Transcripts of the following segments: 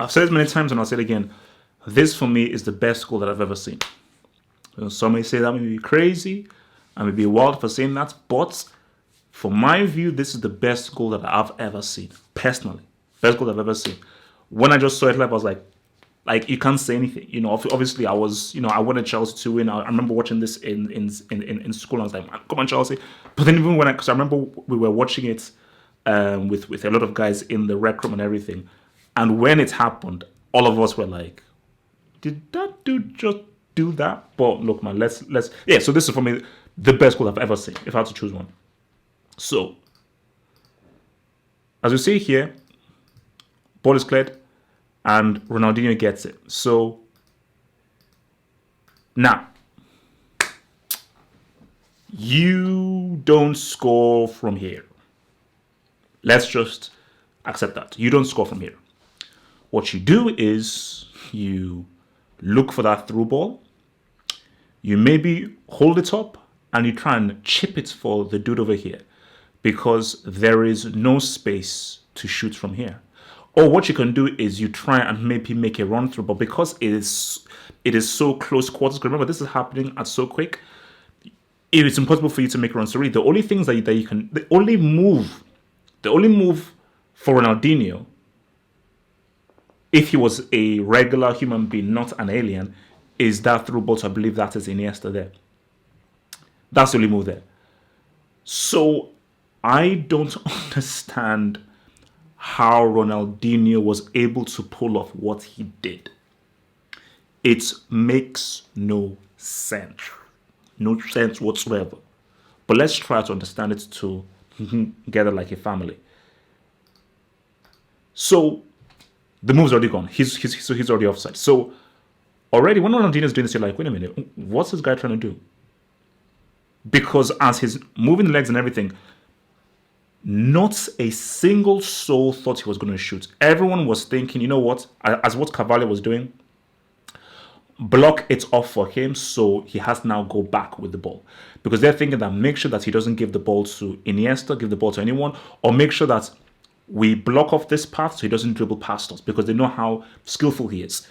I've said it many times and I'll say it again. This for me is the best goal that I've ever seen. Some may say that may be crazy, I may be wild for saying that, but from my view, this is the best goal that I've ever seen. Personally, best goal I've ever seen. When I just saw it live, I was like you can't say anything. Obviously I was, I wanted Chelsea to win. I remember watching this in school. I was like, man, come on, Chelsea. But then even because I remember we were watching it with a lot of guys in the rec room and everything, and when it happened, all of us were like, did that dude just do that? But look, man, let's yeah. So this is for me the best goal I've ever seen. If I had to choose one. So as you see here, ball is cleared. And Ronaldinho gets it. So now, you don't score from here. Let's just accept that. You don't score from here. What you do is you look for that through ball. You maybe hold it up and you try and chip it for the dude over here because there is no space to shoot from here. Or what you can do is you try and maybe make a run through, but because it is so close quarters, remember this is happening at so quick, it is impossible for you to make runs through. The only things that you can, the only move for Ronaldinho, if he was a regular human being, not an alien, is that through ball. So I believe that is Iniesta there. That's the only move there. So I don't understand how Ronaldinho was able to pull off what he did. It makes no sense. No sense whatsoever. But let's try to understand it together like a family. So the move's already gone. He's already offside. So already when Ronaldinho is doing this, you're like, wait a minute, what's this guy trying to do? Because as he's moving the legs and everything, not a single soul thought he was going to shoot. Everyone was thinking, you know what, as what Carvalho was doing, block it off for him so he has to now go back with the ball. Because they're thinking that make sure that he doesn't give the ball to Iniesta, give the ball to anyone, or make sure that we block off this path so he doesn't dribble past us because they know how skillful he is.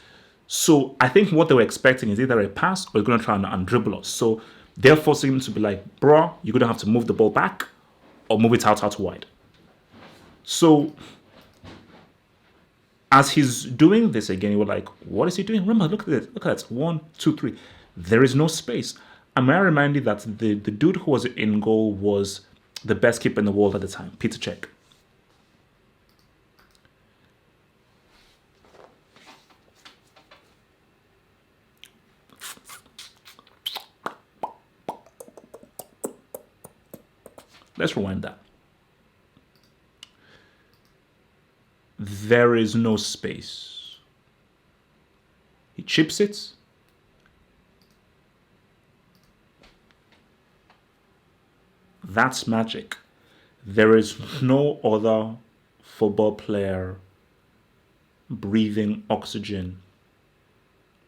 So I think what they were expecting is either a pass or he's going to try and dribble us. So they're forcing him to be like, bro, you're going to have to move the ball back or move it out wide. So as he's doing this again, you were like, what is he doing? Remember, look at this. Look at that. 1, 2, 3. There is no space. And may I remind you that the dude who was in goal was the best keeper in the world at the time, Peter Cech. Let's rewind that. There is no space. He chips it. That's magic. There is no other football player breathing oxygen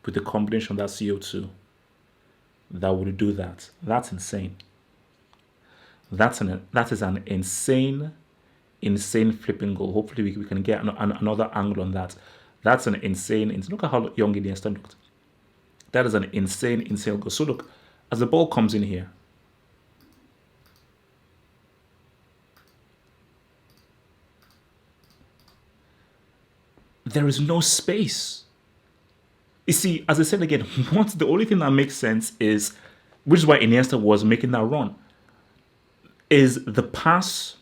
with the combination of that CO2 that would do that. That's insane. That is an insane flipping goal. Hopefully we can get another angle on that. That's an insane. Look at how young Iniesta looked. That is an insane goal. So look, as the ball comes in here, there is no space. You see, as I said again, the only thing that makes sense is, which is why Iniesta was making that run, is the pass.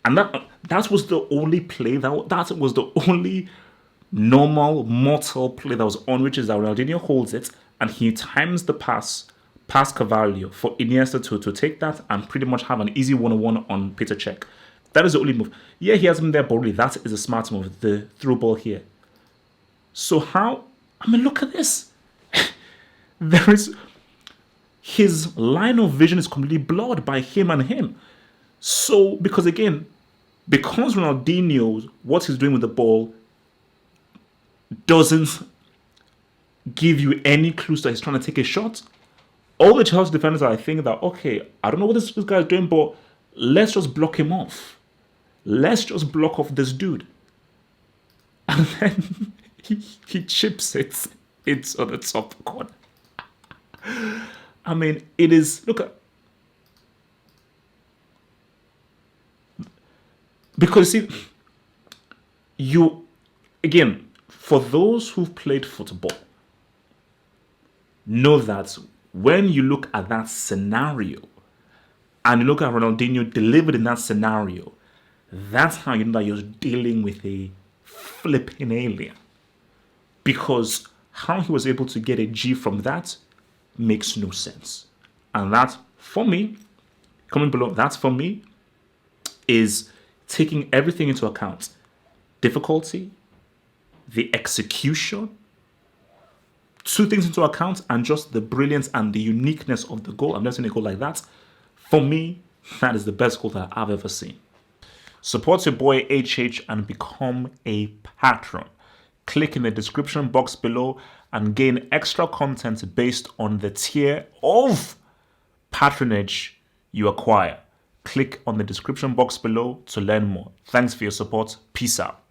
And that was the only play, that was the only normal mortal play that was on, which is that Ronaldinho holds it and he times the pass past Carvalho for Iniesta to take that and pretty much have an easy 1-on-1 on Peter Cech. That is the only move. Yeah, he has been there, but really that is a smart move, the through ball here. So look at this. There is, his line of vision is completely blurred by him and him. So, because Ronaldinho, what he's doing with the ball doesn't give you any clues that he's trying to take a shot. All the Chelsea defenders are thinking that, okay, I don't know what this guy is doing, but let's just block him off. Let's just block off this dude. and then he chips it into the top corner. I mean, it is, look at, because see, you, again, for those who've played football, know that when you look at that scenario and you look at Ronaldinho delivered in that scenario, that's how you know that you're dealing with a flipping alien. Because how he was able to get a G from that makes no sense. And that, for me, coming below, that for me is taking everything into account. Difficulty, the execution, two things into account, and just the brilliance and the uniqueness of the goal. I've never seen a goal like that. For me, that is the best goal that I've ever seen. Support your boy HH and become a patron. Click in the description box below and gain extra content based on the tier of patronage you acquire. Click on the description box below to learn more. Thanks for your support. Peace out.